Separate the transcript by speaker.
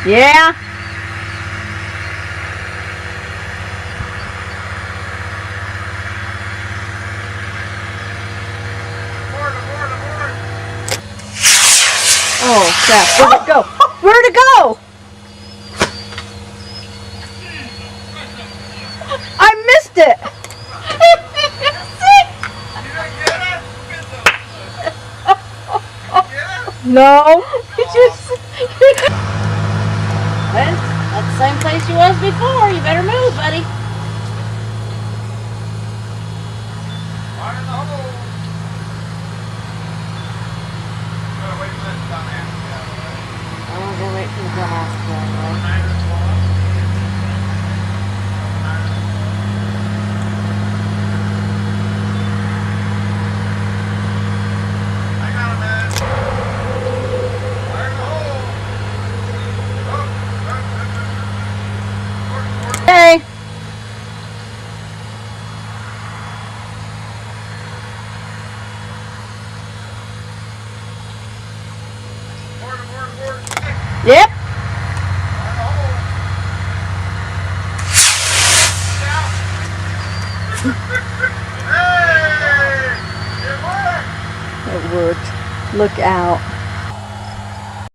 Speaker 1: Yeah. Oh crap! Where'd it go? Where'd it go? I missed it. No.
Speaker 2: Well, that's the same place you was before. You better move, buddy. I'm gonna wait for the glass to go away.
Speaker 1: Hey. Yep. It worked. Look out.